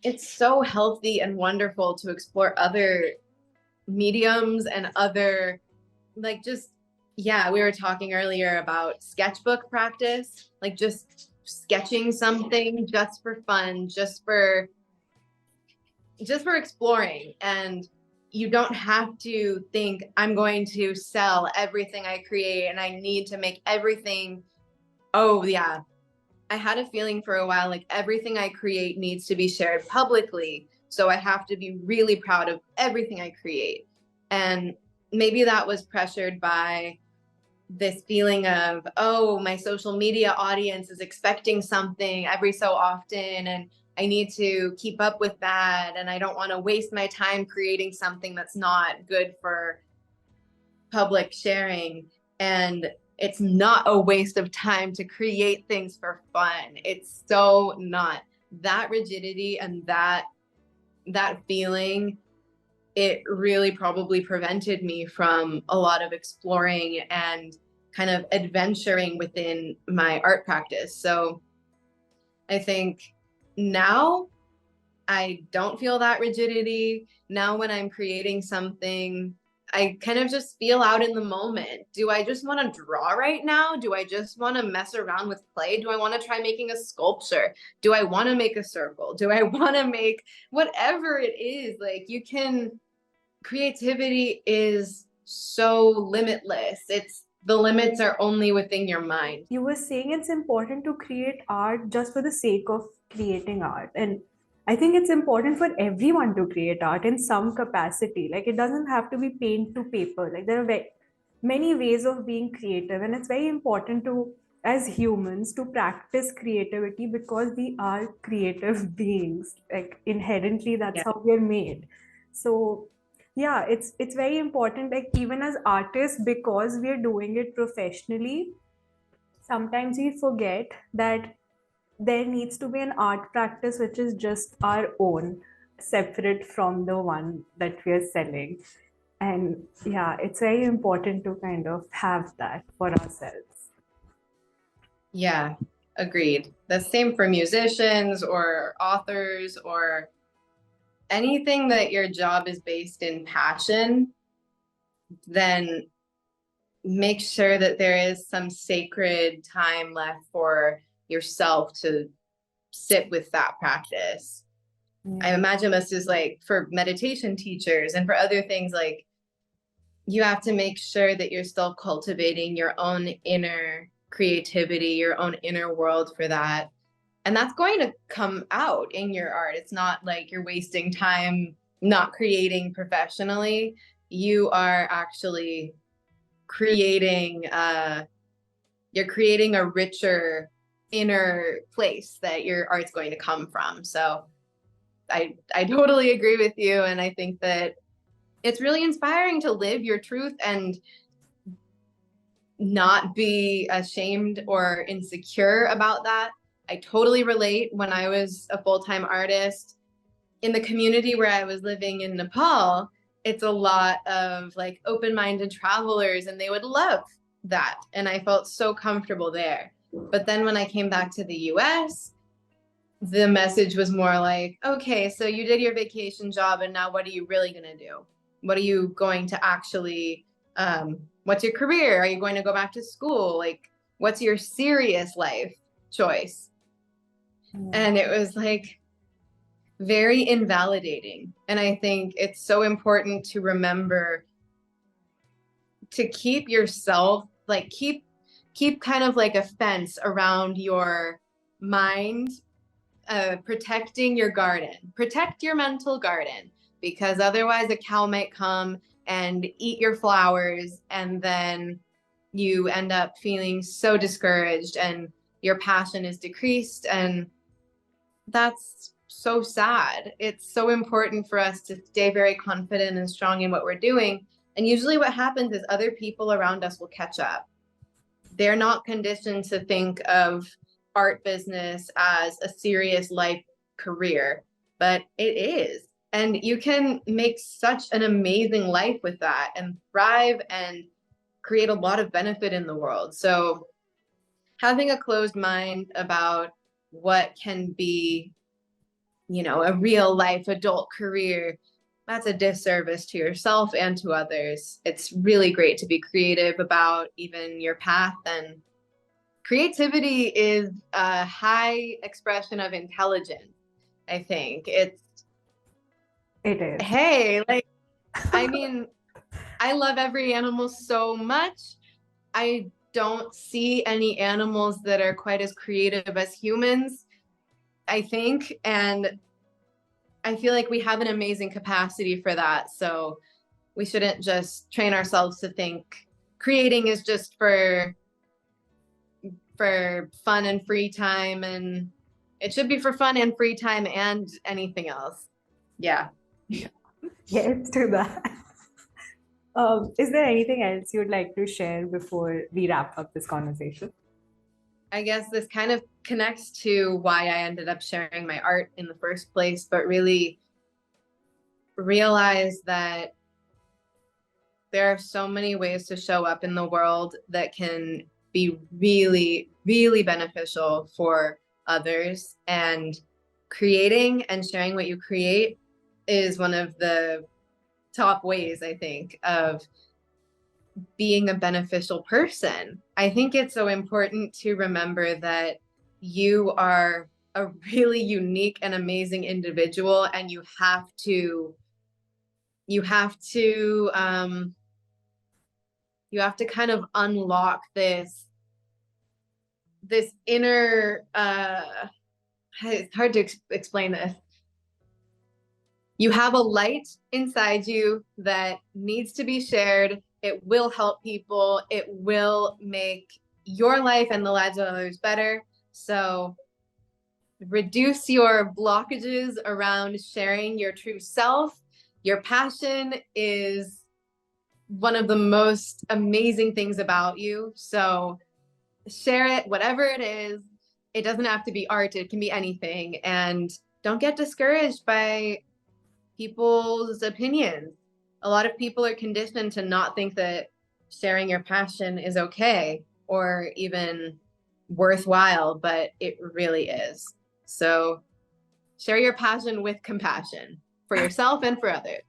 it's so healthy and wonderful to explore other mediums and other, like, just, yeah, we were talking earlier about sketchbook practice, like just sketching something just for fun, just for exploring. And you don't have to think I'm going to sell everything I create and I need to make everything. Oh yeah, I had a feeling for a while like everything I create needs to be shared publicly, so I have to be really proud of everything I create. And maybe that was pressured by this feeling of, oh, my social media audience is expecting something every so often, and I need to keep up with that, and I don't want to waste my time creating something that's not good for public sharing. And it's not a waste of time to create things for fun. It's so not. That rigidity and that feeling, it really probably prevented me from a lot of exploring and kind of adventuring within my art practice. So I think now I don't feel that rigidity. Now when I'm creating something, I kind of just feel out in the moment. Do I just want to draw right now? Do I just want to mess around with clay? Do I want to try making a sculpture? Do I want to make a circle? Do I want to make whatever it is? Like, you can, creativity is so limitless. It's, the limits are only within your mind. You were saying it's important to create art just for the sake of creating art. And I think it's important for everyone to create art in some capacity. Like, it doesn't have to be paint to paper. Like, there are many ways of being creative. And it's very important to, as humans, to practice creativity because we are creative beings. Like, inherently, that's Yeah. how we're made. So yeah, it's very important, like even as artists, because we're doing it professionally, sometimes we forget that there needs to be an art practice which is just our own, separate from the one that we are selling. And yeah, it's very important to kind of have that for ourselves. Yeah, agreed. The same for musicians or authors or anything that your job is based in passion, then make sure that there is some sacred time left for yourself to sit with that practice. I Yeah. imagine this is like for meditation teachers and for other things, like you have to make sure that you're still cultivating your own inner creativity, your own inner world for that. And that's going to come out in your art. It's not like you're wasting time not creating professionally. You are actually creating you're creating a richer inner place that your art's going to come from. So I totally agree with you, and I think that it's really inspiring to live your truth and not be ashamed or insecure about that. I totally relate. When I was a full-time artist in the community where I was living in Nepal, it's a lot of like open-minded travelers, and they would love that. And I felt so comfortable there. But then when I came back to the US, the message was more like, okay, so you did your vacation job, and now what are you really going to do? What are you going to actually, what's your career? Are you going to go back to school? Like, what's your serious life choice? Yeah. And it was like very invalidating. And I think it's so important to remember to keep yourself, like, keep kind of like a fence around your mind, protecting your garden, protect your mental garden, because otherwise a cow might come and eat your flowers, and then you end up feeling so discouraged and your passion is decreased. And that's so sad. It's so important for us to stay very confident and strong in what we're doing. And usually what happens is other people around us will catch up. They're not conditioned to think of art business as a serious life career, but it is. And you can make such an amazing life with that and thrive and create a lot of benefit in the world. So having a closed mind about what can be a real life adult career, that's a disservice to yourself and to others. It's really great to be creative about even your path. And creativity is a high expression of intelligence, I think. It is. Hey, like, I mean, I love every animal so much. I don't see any animals that are quite as creative as humans, I think. And I feel like we have an amazing capacity for that. So we shouldn't just train ourselves to think creating is just for fun and free time, and it should be for fun and free time and anything else. Yeah. Yes, to that. Is there anything else you'd like to share before we wrap up this conversation? I guess this kind of connects to why I ended up sharing my art in the first place, but really realize that there are so many ways to show up in the world that can be really, really beneficial for others. And creating and sharing what you create is one of the top ways, I think, of being a beneficial person. I think it's so important to remember that you are a really unique and amazing individual, and you have to kind of unlock this inner it's hard to explain this. You have a light inside you that needs to be shared. It will help people. It will make your life and the lives of others better. So reduce your blockages around sharing your true self. Your passion is one of the most amazing things about you. So share it, whatever it is. It doesn't have to be art, it can be anything. And don't get discouraged by people's opinions. A lot of people are conditioned to not think that sharing your passion is okay or even worthwhile, but it really is. So share your passion with compassion for yourself and for others.